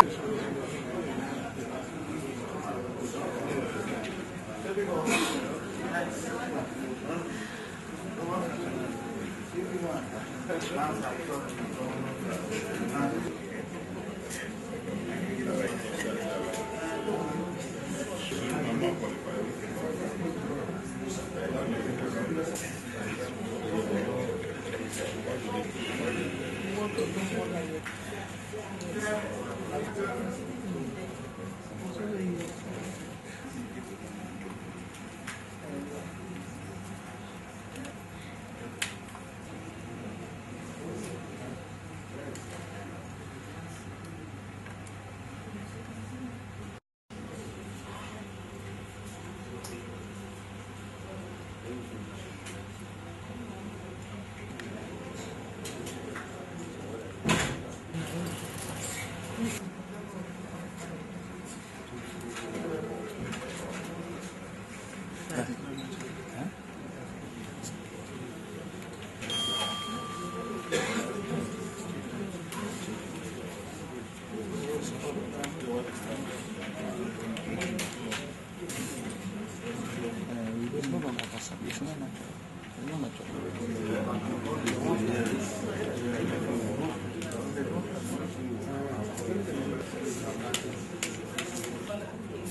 It's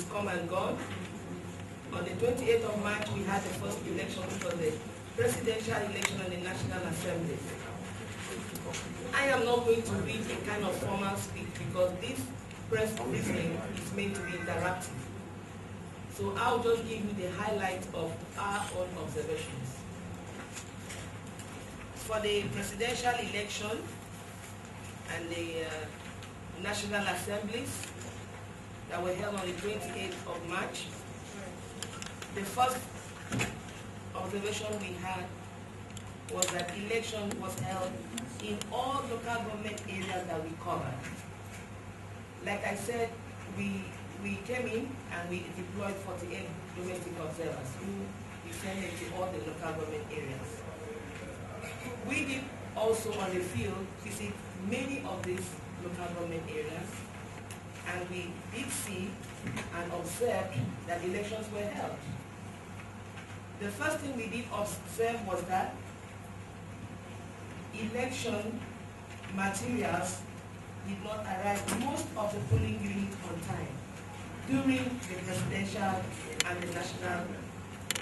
come and gone. On the 28th of March, we had the first election for the presidential election and the National Assembly. I am not going to read a kind of formal speech because this press briefing is meant to be interactive. So I'll just give you the highlights of our own observations. For the presidential election and the National Assemblies that were held on the 28th of March, the first observation we had was that election was held in all local government areas that we covered. Like I said, we came in and we deployed 48 domestic observers who descended to all the local government areas. We did also on the field visit many of these local government areas, and we did see and observe that elections were held. The first thing we did observe was that election materials did not arrive most of the polling units on time during the presidential and the National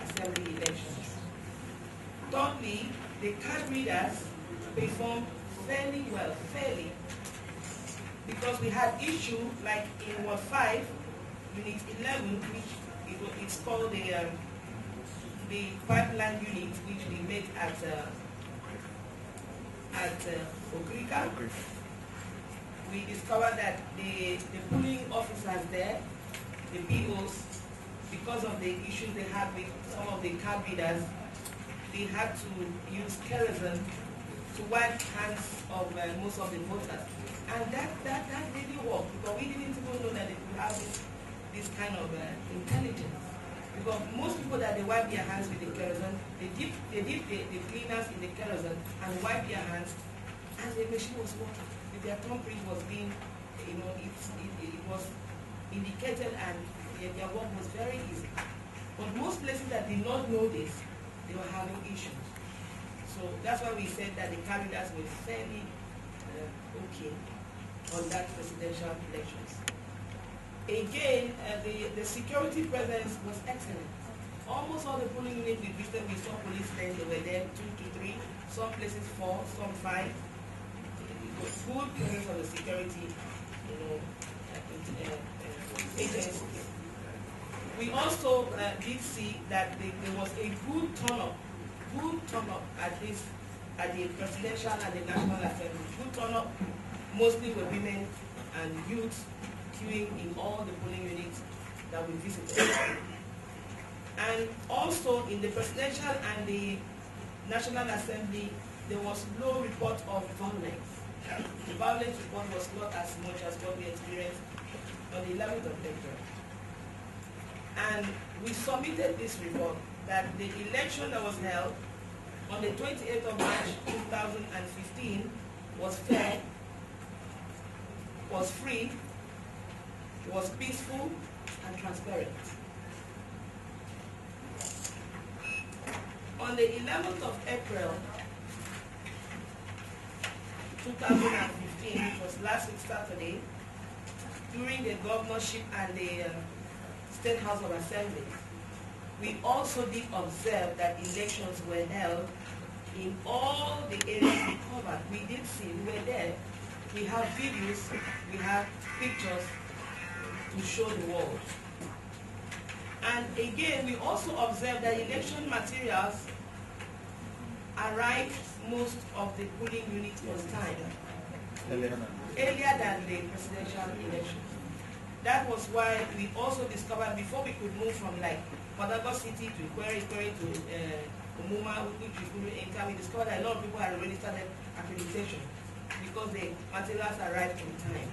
Assembly elections. Thirdly, the card readers performed fairly well, because we had issue like in Ward 5, Unit 11, which it's called the pipeline unit, which we made at Okrika. We discovered that the polling officers there, the POs, because of the issues they had with some of the card readers, they had to use kerosene to wipe hands of most of the voters. And that really worked, because we didn't even know that they could have this kind of intelligence. Because most people that they wipe their hands with the kerosene, they dip the cleaners in the kerosene and wipe their hands, and the machine was working. If their thumbprint was being, it was indicated, and their work was very easy. But most places that did not know this, they were having issues. So that's why we said that the candidates were fairly okay on that presidential elections. Again, the security presence was excellent. Almost all the polling units we visited, we saw policemen. They were there 2 to 3, some places 4, some 5. It was good presence of the security, agencies. We also did see that there was a good turn up at least at the presidential and the National Assembly. Good turn up, mostly with women and youth queuing in all the polling units that we visited. And also in the presidential and the National Assembly, there was no report of violence. The violence report was not as much as what we experienced on the 11th of February. And we submitted this report that the election that was held on the 28th of March 2015 was fair, was free, was peaceful and transparent. On the 11th of April 2015, which was last week Saturday, during the governorship and the State House of Assembly, we also did observe that elections were held in all the areas we covered. We did see, we were there. We have videos, we have pictures to show the world. And again, we also observed that election materials arrived most of the polling units on time, earlier than the presidential elections. That was why we also discovered, before we could move from like Padago City to Ikwere to Umuma, which we couldn't enter, we discovered that a lot of people had already started accreditation because the materials arrived on time.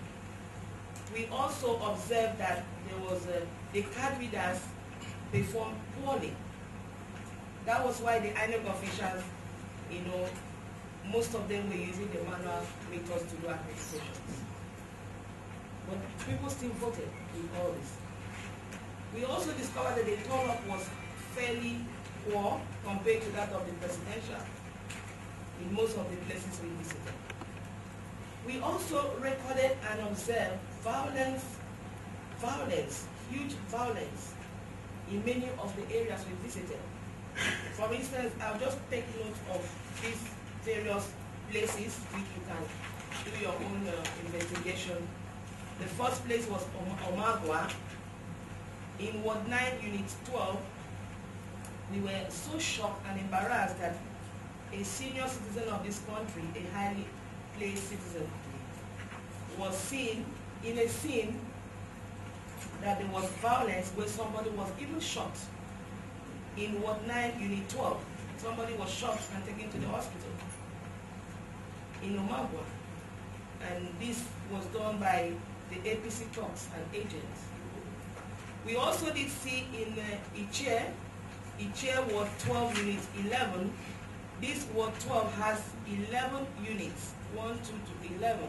We also observed that there was the card readers performed poorly. That was why the INEC officials, most of them were using the manual methods to do accreditations. But people still voted in all this. We also discovered that the turnout was fairly poor compared to that of the presidential in most of the places we visited. We also recorded and observed huge violence in many of the areas we visited. For instance, I'll just take note of these various places which you can do your own investigation. The first place was Omagwa. In Ward 9, Unit 12, we were so shocked and embarrassed that a senior citizen of this country, a highly placed citizen, was seen in a scene that there was violence where somebody was even shot. In Ward 9, Unit 12, somebody was shot and taken to the hospital in Omagwa. And this was done by the APC talks and agents. We also did see in Ichie Ward 12, Unit 11. This Ward 12 has 11 units, 1, 2 to 11.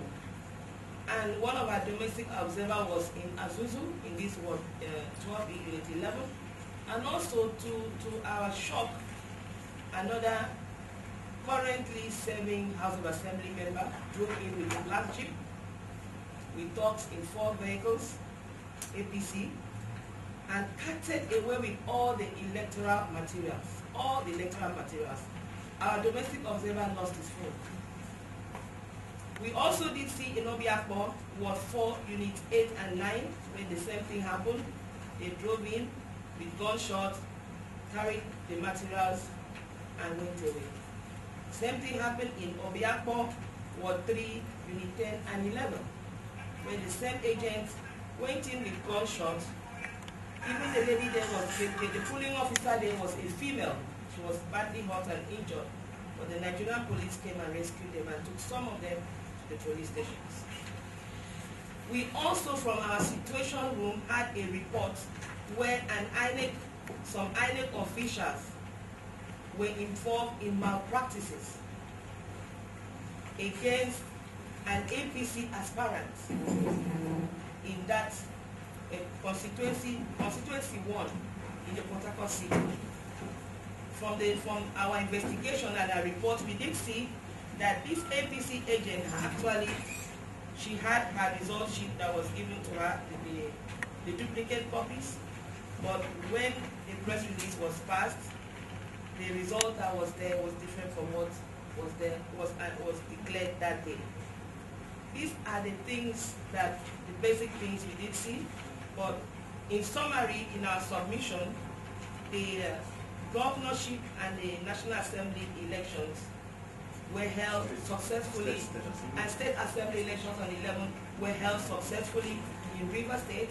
And one of our domestic observers was in Azuzu, in this Ward 12, Unit 11. And also to our shock, another currently serving House of Assembly member drove in with a black jeep. We talked in 4 vehicles, APC, and carted away with all the electoral materials. Our domestic observer lost his phone. We also did see in Obiakpo, Ward 4, Unit 8 and 9, where the same thing happened. They drove in with gunshots, carried the materials, and went away. Same thing happened in Obiakpo, Ward 3, Unit 10 and 11, where the same agents went in with gunshots. Even the lady there was, the polling officer there was a female. She was badly hurt and injured. But the Nigerian police came and rescued them and took some of them to the police stations. We also, from our situation room, had a report where some INEC officials were involved in malpractices against an APC aspirant in that constituency 1 in the Port Harcourt City. From our investigation and our report, we did see that this APC agent actually, she had her result sheet that was given to her, the duplicate copies, but when the press release was passed, the result that was there was different from what was declared that day. These are the things the basic things we did see, but in summary, in our submission, the governorship and the National Assembly elections were held successfully, and State Assembly elections on 11 were held successfully in River State.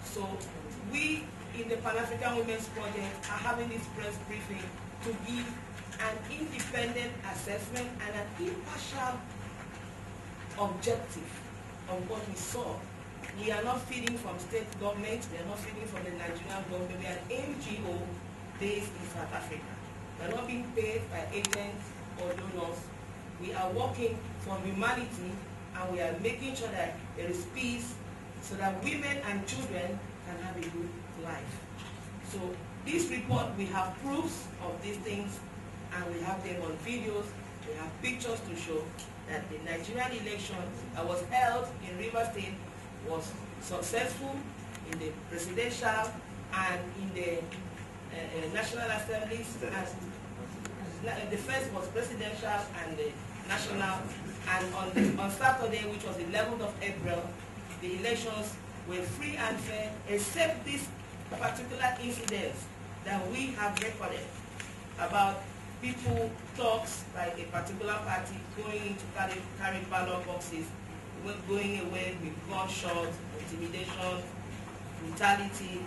So we in the Pan-African Women's Project are having this press briefing to give an independent assessment and an impartial objective of what we saw. We are not feeding from state government, we are not feeding from the Nigerian government, we are an NGO based in South Africa. We are not being paid by agents or donors. We are working for humanity, and we are making sure that there is peace, so that women and children can have a good life. So this report, we have proofs of these things, and we have them on videos, we have pictures to show that the Nigerian election that was held in Rivers State was successful in the presidential and in the National Assemblies. The first was presidential and the national, and on Saturday, which was the 11th of April, the elections were free and fair, except these particular incidents that we have recorded about people talks by a particular party going to carry ballot boxes, going away with gunshots, intimidation, brutality,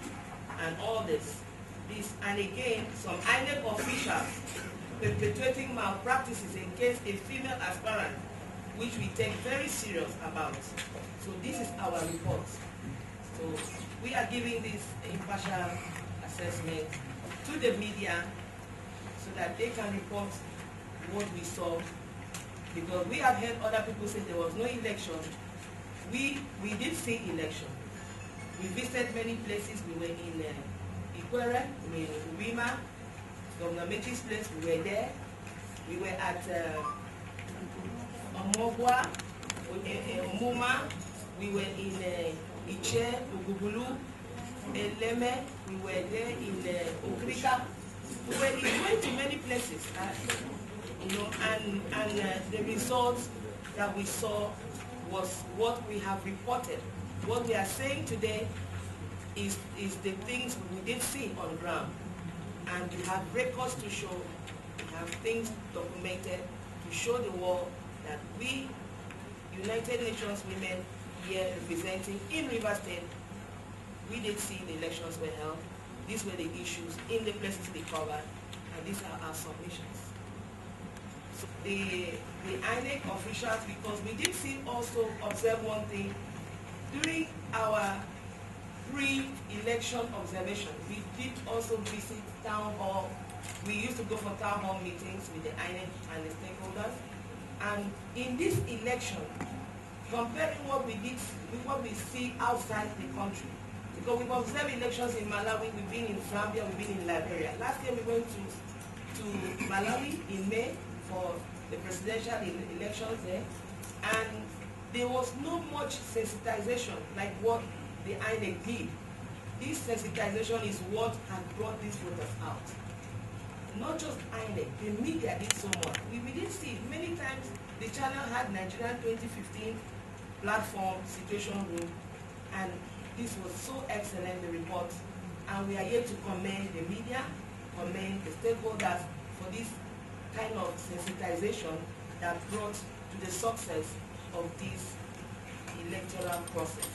and all this. And again, some INEC officials perpetuating malpractices against a female aspirant, which we take very serious about. So this is our report. So we are giving this impartial assessment to the media so that they can report what we saw. Because we have heard other people say there was no election. We did see election. We visited many places. We were in Ikwere, we were in Wima, Governor Mechi's place, we were there. We were at Omogwa, Omuma, we were in Iche, Ugubulu, Eleme, we were there in Okrika. We went to many places, you know, and the results that we saw was what we have reported. What we are saying today is the things we did see on ground. And we have records to show, we have things documented to show the world that we, United Nations women here representing in Rivers State, we did see the elections were held. These were the issues in the places they covered, and these are our submissions. So the INEC officials, because we did see also observe one thing, during our pre-election observation, we did also visit town hall. We used to go for town hall meetings with the INEC and the stakeholders. And in this election, comparing what we did with what we see outside the country, because we've observed elections in Malawi, we've been in Zambia, we've been in Liberia. Last year we went to Malawi in May for the presidential elections there, and there was no much sensitization like what the INEC did. This sensitization is what has brought these voters out. Not just INEC, the media did so much. We did see many times the channel had Nigerian 2015 platform, situation room, and this was so excellent, the report. And we are here to commend the media, commend the stakeholders for this kind of sensitization that brought to the success of this electoral process.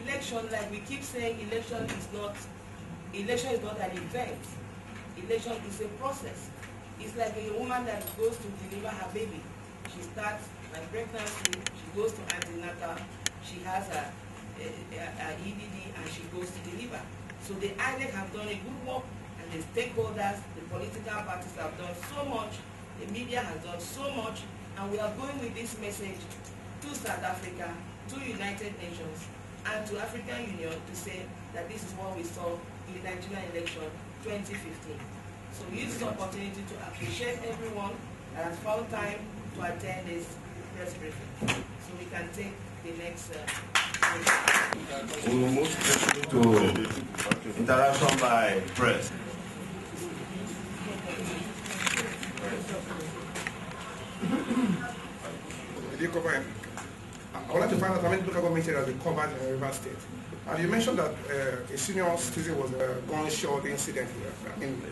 Election, like we keep saying, election is not an event. Election is a process. It's like a woman that goes to deliver her baby. She starts by pregnancy, she goes to antenatal, she has a EDD, and she goes to deliver. So the INEC have done a good work, and the stakeholders, the political parties have done so much, the media has done so much, and we are going with this message to South Africa, to United Nations, and to African Union to say that this is what we saw in the Nigerian election 2015. So we use this opportunity to appreciate everyone that has found time to attend this press briefing. So we can take the next we will move to interaction by press. I would like to find out how many local government areas they covered in Rivers State. And you mentioned that a senior citizen was a gunshot incident in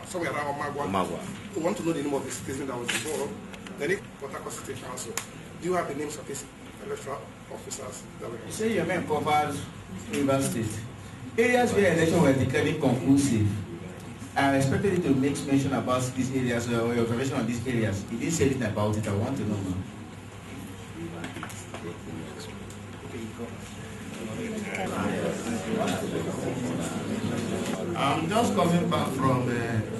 somewhere around Omagwa. We want to know the name of the citizen that was involved. The next Port Harcourt State Council. Do you have the names of these electoral officers that were? You say your men covered Rivers State. Areas where elections were declared conclusive. I expected you to make mention about these areas or your observation on these areas. You didn't say anything about it. I want to know now. I'm just coming back from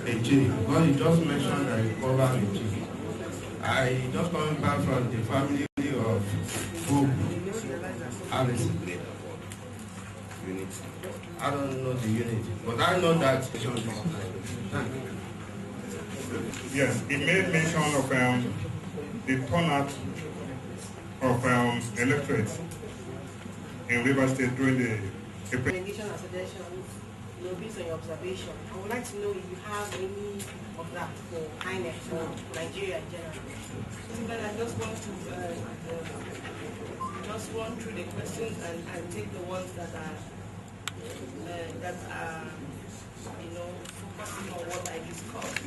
Eji, because you just mentioned that you covered Eji. I just coming back from the family of Hope Alice. I don't know the unit, but I know that. Yes, it made mention of the turnout of electorates in River State during the Delegation and suggestions, based on your observation. I would like to know if you have any of that for INEC or Nigeria in general. But I just want to just run through the questions and take the ones that are focusing on what I discussed.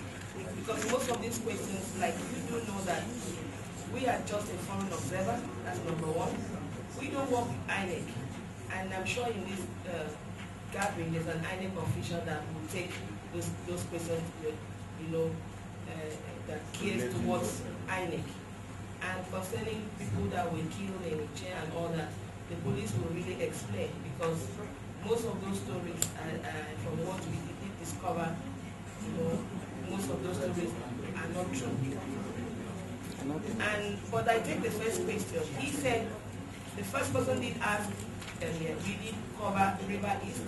Because most of these questions, like you do know that we are just a foreign observer, that's number one. We don't work with INEC. And I'm sure in this gathering there's an INEC official that will take those questions, that cares towards INEC. And concerning people that were killed in Nigeria and all that, the police will really explain, because most of those stories from what we did discover, most of those stories are not true. But I take the first question. He said, the first person did ask earlier, we did cover River East,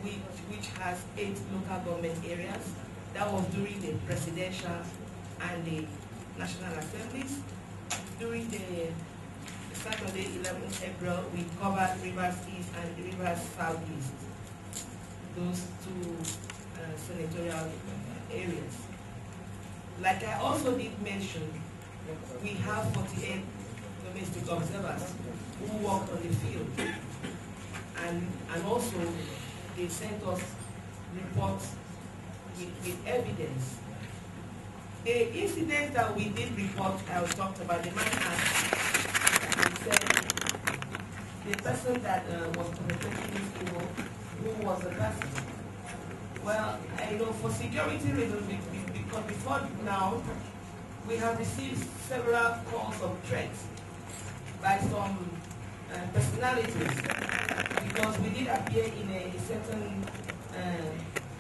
which has 8 local government areas. That was during the presidential and the National Assemblies. During the Saturday, 11th April, we covered Rivers East and Rivers Southeast, those 2 senatorial areas. Like I also did mention, we have 48 domestic observers who work on the field, and also they sent us reports with evidence. The incident that we did report, I talked about, the man asked, he said the person that was perpetrating this evil, who was the person? Well, I know for security reasons, because before now, we have received several calls of threats by some personalities, because we did appear in a certain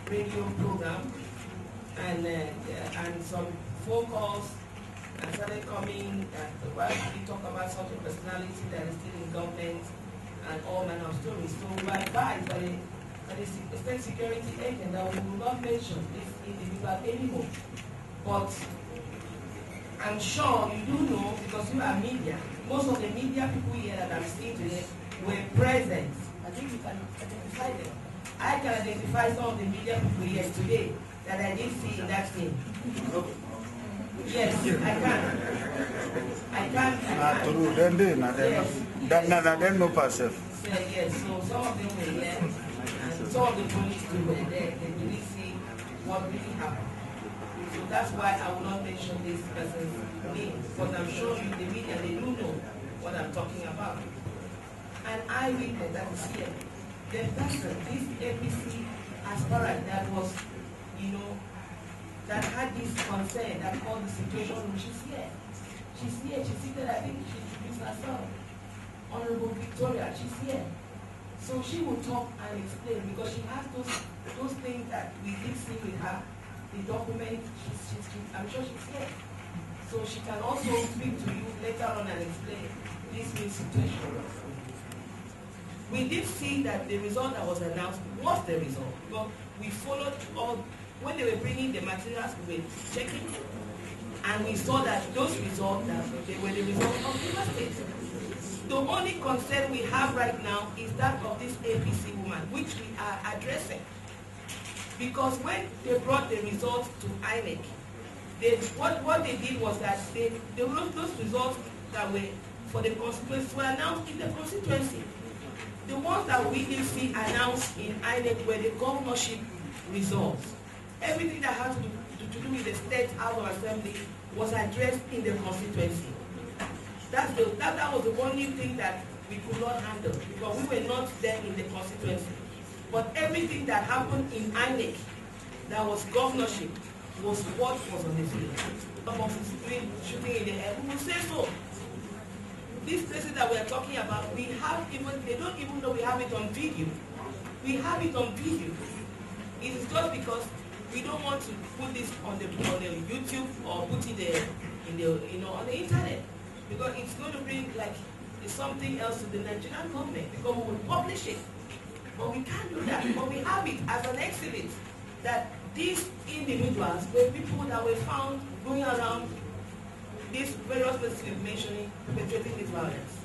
radio program, and some phone calls started coming. While we talk about such a personality that is still in government and all manner of stories, so we were advised by the state security agent that we will not mention this individual anymore. But I'm sure you do know, because you are media, most of the media people here that I'm seeing today were present. I think you can identify them. I can identify some of the media people here today that I did see in that thing. Yes, I can. Yes, so some of them were here, and some of the police too were there. They really see what really happened. So that's why I will not mention this person's name, but I'm sure you, the media, they do know what I'm talking about. An eyewitness that is here, the person, this APC aspirant that was, that had this concern, that called the situation room, she's here. She's here, she's seated, I think she introduced herself. Honorable Victoria, she's here. So she will talk and explain, because she has those things that we did see with her, the document, I'm sure she's here. So she can also speak to you later on and explain this new situation. We did see that the result that was announced was the result, because we followed all. When they were bringing the materials, we were checking, and we saw that those results, they were the result of River State. The only concern we have right now is that of this APC woman, which we are addressing. Because when they brought the results to INEC, what they did was that those results that were for the constituency were announced in the constituency. The ones that we did see announced in INEC were the governorship results. Everything that had to do with the state House of Assembly was addressed in the constituency. That was the only thing that we could not handle, because we were not there in the constituency. But everything that happened in INEC that was governorship was what was on the field. Some of us shooting in the air, we will say so. These places that we are talking about, they don't even know we have it on video. We have it on video. It is just because we don't want to put this on the YouTube or put it on the internet, because it's going to bring something else to the Nigerian government, because we will publish it. But we can't do that. But we have it as an exhibit that these individuals were people that were found going around these various places mentioning, perpetrating this violence.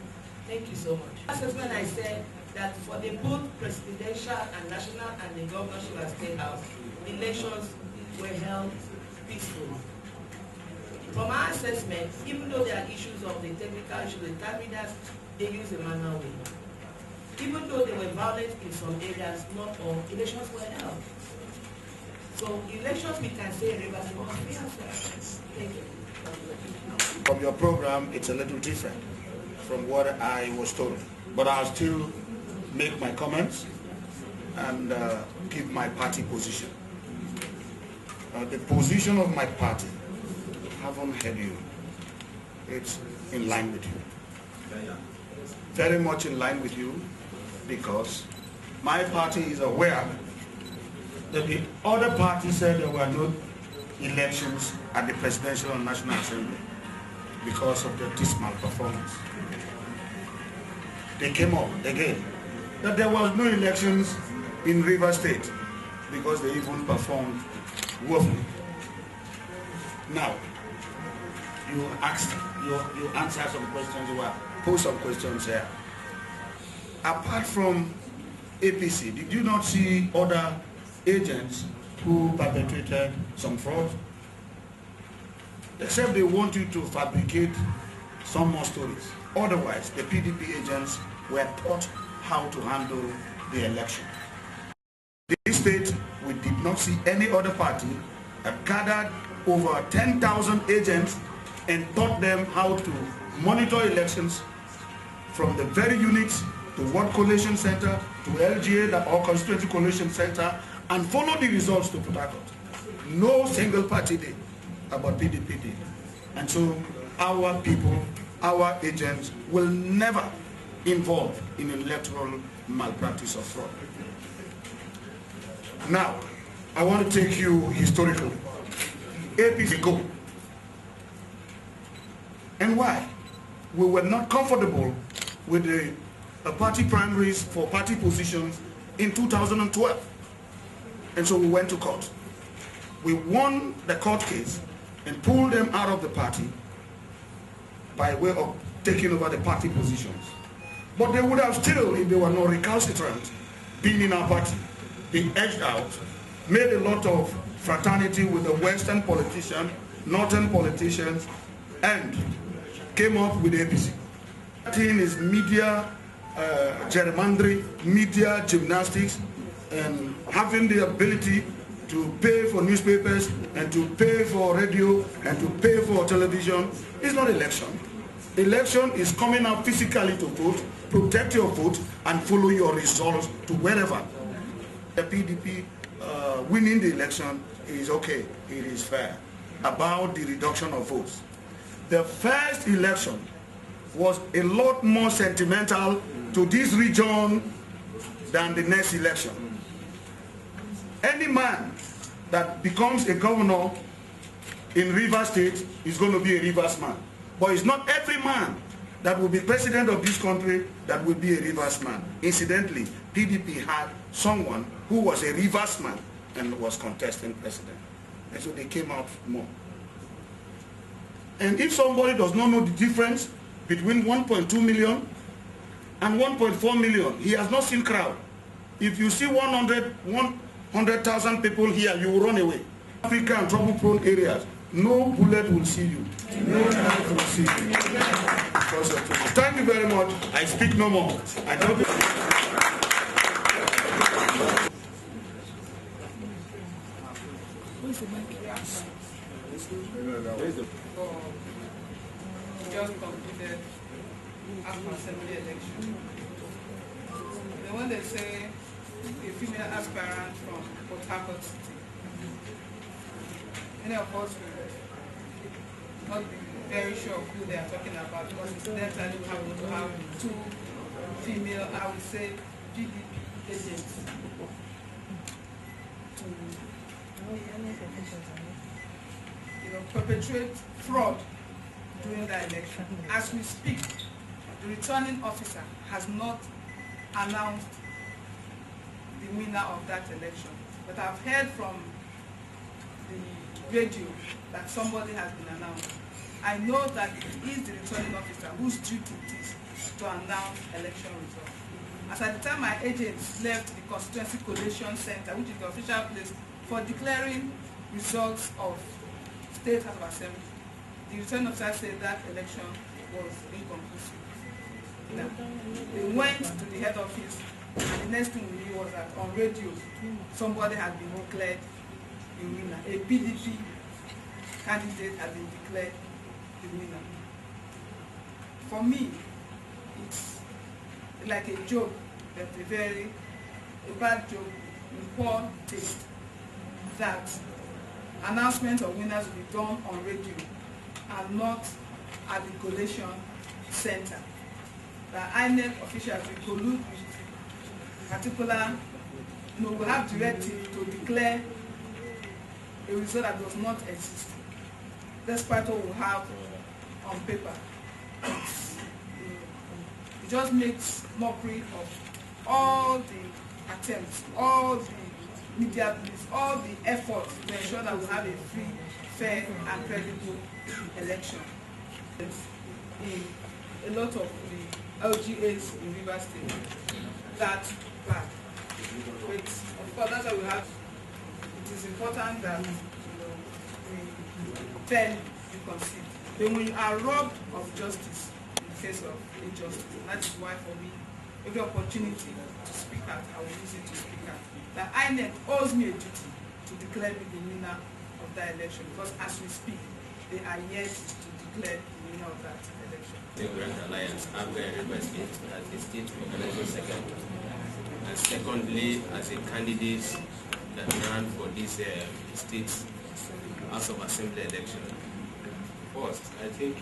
Thank you so much. That's when I said that for the both presidential and national and the governorship and state house, elections were held peacefully. From our assessment, even though there are issues of the technical issues, the time readers, they use a manual way. Even though they were violent in some areas, not all, elections were held. So elections, we can say, Rivers were free and fair. Thank you. From your program, it's a little different from what I was told. But I'll still make my comments and give my party position. The position of my party, I haven't heard you. It's in line with you. Very much in line with you, because my party is aware that the other party said there were no elections at the Presidential and National Assembly because of the dismal performance. They came up again that there was no elections in Rivers State because they even performed woefully. Now, you answer some questions, you pose some questions here. Apart from APC, did you not see other agents who perpetrated some fraud? Except they want you to fabricate some more stories. Otherwise, the PDP agents were taught how to handle the election. This state, we did not see any other party that gathered over 10,000 agents and taught them how to monitor elections from the very units to Ward Collation Center, to LGA, the All Constituency Collation Center, and follow the results to Port Harcourt. No single party did, about PDP did. And so our people, our agents will never involve in electoral malpractice or fraud. Now, I want to take you historically. APC go. And why? We were not comfortable with the party primaries for party positions in 2012. And so we went to court. We won the court case and pulled them out of the party by way of taking over the party positions. But they would have still, if they were not recalcitrant, been in our party, been edged out, made a lot of fraternity with the Western politicians, Northern politicians, and came up with APC. That thing is media gerrymandering, media gymnastics, and having the ability to pay for newspapers and to pay for radio and to pay for television. It's not election. Election is coming out physically to vote, protect your vote, and follow your results to wherever. The PDP winning the election is okay, it is fair. About the reduction of votes. The first election was a lot more sentimental to this region than the next election. Any man that becomes a governor in Rivers State is going to be a Rivers man. But it's not every man that will be president of this country that will be a Rivers man. Incidentally, PDP had someone who was a Rivers man and was contesting president. And so they came out more. And if somebody does not know the difference between 1.2 million and 1.4 million, he has not seen crowd. If you see 100,000 people here, you will run away. Africa and trouble-prone areas, no bullet will see you. No knife will see you. Thank you very much. I speak no more. I don't. Just completed after assembly election. And when they say a female aspirant from Port Harcourt City, many of us will not be very sure of who they are talking about, because incidentally we happen to have two female, I would say, PDP agents to perpetrate fraud during the election. As we speak, the returning officer has not announced the winner of that election. But I've heard from the radio that somebody has been announced. I know that it is the returning officer whose duty it is to announce election results. As at the time my agents left the Constituency Collation Center, which is the official place for declaring results of State House of Assembly, the returning officer said that election was inconclusive. Now, they went to the head office, and the next thing we knew was that on radio, somebody had been declared the winner. A PDP candidate had been declared the winner. For me, it's like a joke, but a bad joke with poor taste, that announcement of winners will be done on radio and not at the collation center. The INEC officials will collude with particular, will have directive to declare a result that does not exist, despite what we have on paper. It just makes mockery of all the attempts, all the media blitz, all the efforts to ensure that we have a free, fair, and credible election. In a lot of the LGAs in Rivers State, that's bad. But of course, that's why we have. It is important that we fairly concede. Then when you are robbed of justice in the case of injustice, that is why for me, every opportunity to speak out, I will use it to speak out. That INEC owes me a duty to declare me the winner of that election, because as we speak, they are yet to declare the winner of that election. The Grand Alliance, I'm very requesting as the state organization second. And secondly, as a candidate that ran for this state House of Assembly election. First, I think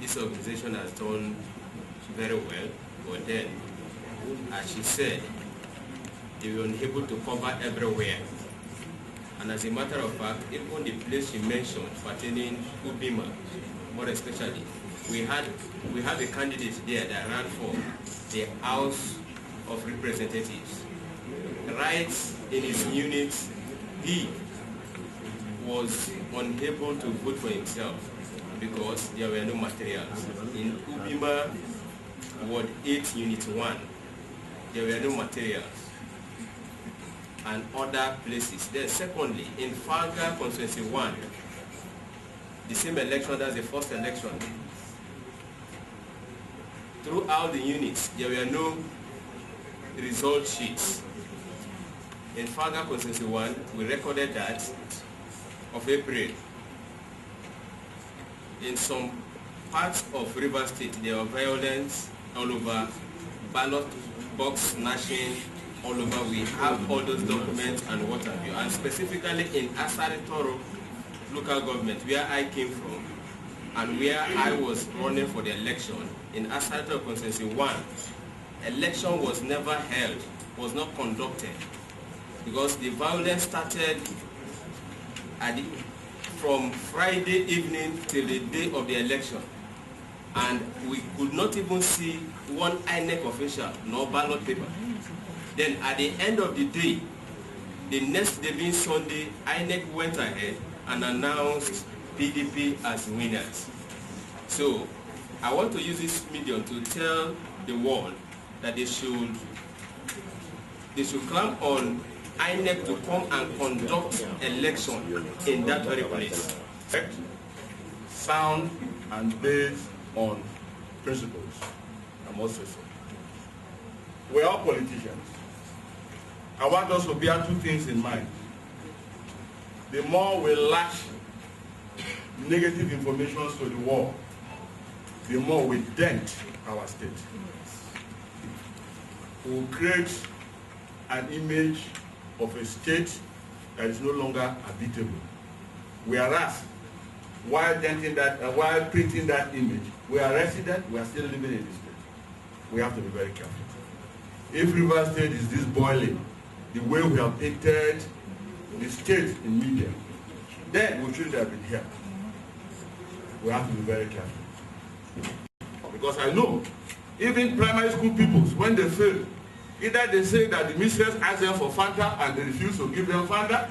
this organization has done very well, but then, as she said, they were unable to cover everywhere. And as a matter of fact, even the place she mentioned pertaining Ubima, more especially, we have a candidate there that ran for the House of Representatives. Right in his unit, he was unable to vote for himself because there were no materials. In Ubima, Ward 8, Unit 1, there were no materials. And other places. Then secondly, in Falga Constituency 1, the same election, that's the first election. Throughout the units, there were no result sheets. In Falga Constituency 1, we recorded that of April. In some parts of River State, there were violence all over, ballot box snatching all over. We have all those documents and what have you. And specifically in Asari Toro local government, where I came from, and where I was running for the election, in Asari Toro Constituency 1, election was never held, was not conducted, because the violence started from Friday evening till the day of the election. And we could not even see one INEC official, nor ballot paper. Then at the end of the day, the next day being Sunday, INEC went ahead and announced PDP as winners. So I want to use this medium to tell the world that they should clamp on INEC to come and conduct election in that very place. Sound and based on principles, I must say so. We're all politicians. I want us to bear two things in mind. The more we lash negative information to the world, the more we dent our state. We will create an image of a state that is no longer habitable. Whereas, while printing that image, we are resident, we are still living in this state. We have to be very careful. If River State is this boiling, the way we have painted the state in media, then we shouldn't have been here. We have to be very careful. Because I know, even primary school pupils, when they fail Either they say that the mistress asked them for Fanta and they refuse to give them Fanta,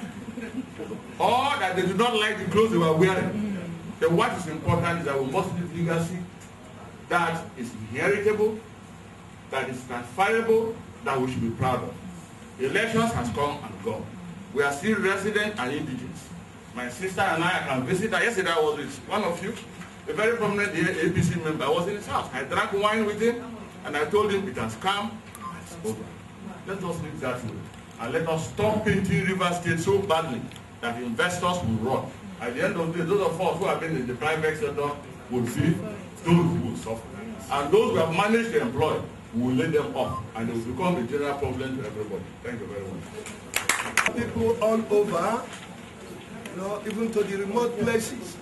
or that they do not like the clothes they were wearing. Then what is important is that we must leave legacy that is inheritable, that is transferable, that we should be proud of. Elections has come and gone. We are still resident and indigents. My sister and I can visit her. Yesterday I was with one of you, a very prominent APC member. I was in his house. I drank wine with him and I told him it has come. It's over. Let us leave that way. And let us stop painting River State so badly that investors will run. At the end of the day, those of us who have been in the private sector will see those who will suffer. And those who have managed to employ, we will lay them off. And it will become a general problem to everybody. Thank you very much. People all over, you know, even to the remote places.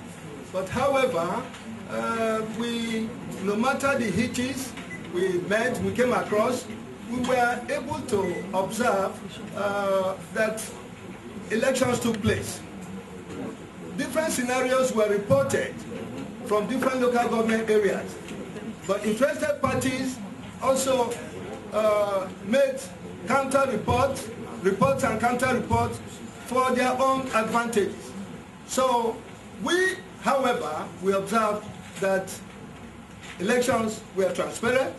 But however, no matter the hitches we met, we came across, we were able to observe that elections took place. Different scenarios were reported from different local government areas, but interested parties also made counter-reports, reports and counter-reports for their own advantages. So we, however, we observed that elections were transparent,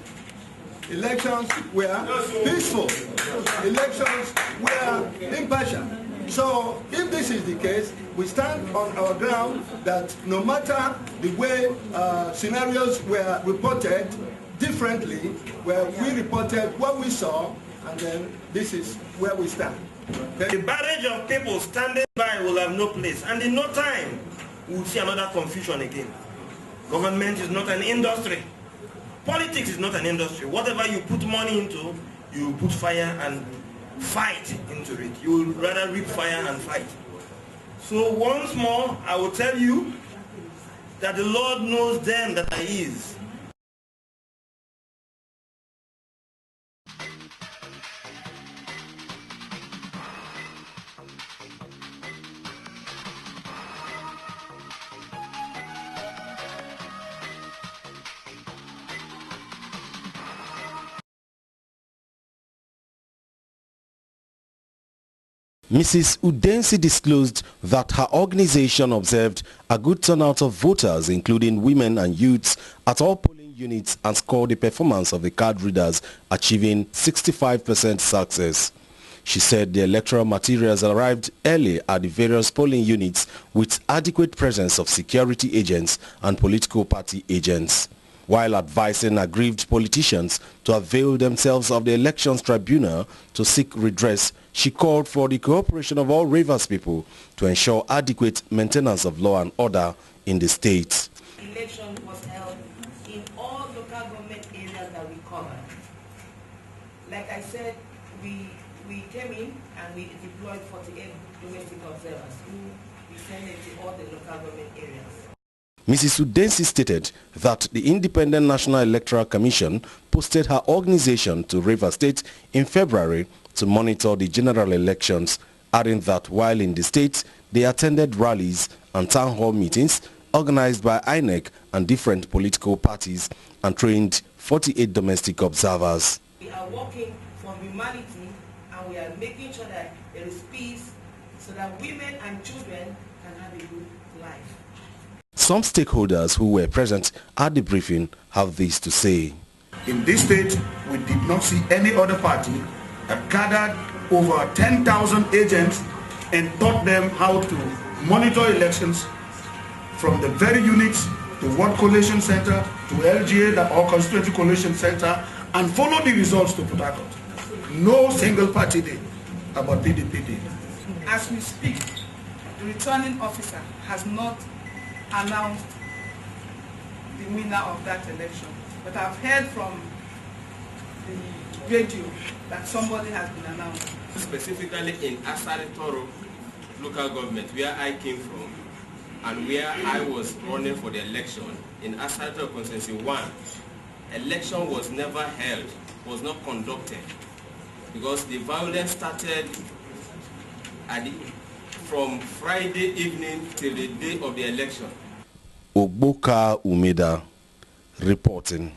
elections were peaceful, elections were impartial. So if this is the case, we stand on our ground that no matter the way scenarios were reported differently, where we reported what we saw, and then this is where we stand. The barrage of people standing by will have no place, and in no time we will see another confusion again. Government is not an industry. Politics is not an industry. Whatever you put money into, you put fire and fight into it. You will rather reap fire and fight. So once more, I will tell you that the Lord knows them that are His. Mrs. Udensi disclosed that her organization observed a good turnout of voters, including women and youths, at all polling units and scored the performance of the card readers, achieving 65% success. She said the electoral materials arrived early at the various polling units with adequate presence of security agents and political party agents. While advising aggrieved politicians to avail themselves of the Elections Tribunal to seek redress, she called for the cooperation of all Rivers people to ensure adequate maintenance of law and order in the state. The election was held in all local government areas that we covered. Like I said, we came in and we deployed 48 domestic observers who descended to all the local government areas. Mrs. Udensi stated that the Independent National Electoral Commission posted her organization to Rivers State in February to monitor the general elections, adding that while in the state, they attended rallies and town hall meetings organized by INEC and different political parties and trained 48 domestic observers. We are working for humanity and we are making sure that there is peace so that women and children can have a good life. Some stakeholders who were present at the briefing have this to say. In this state, we did not see any other party that gathered over 10,000 agents and taught them how to monitor elections from the very units to Ward Collation Center to LGA or Constituency Collation Center and follow the results to Port Harcourt. No single party did, about PDP did. As we speak, the returning officer has not announced the winner of that election. But I've heard from the radio that somebody has been announced. Specifically in Asari Toro local government, where I came from, and where I was running for the election, in Asari Toro Constituency 1, election was never held, was not conducted, because the violence started from Friday evening till the day of the election. Ogboka Umeda reporting.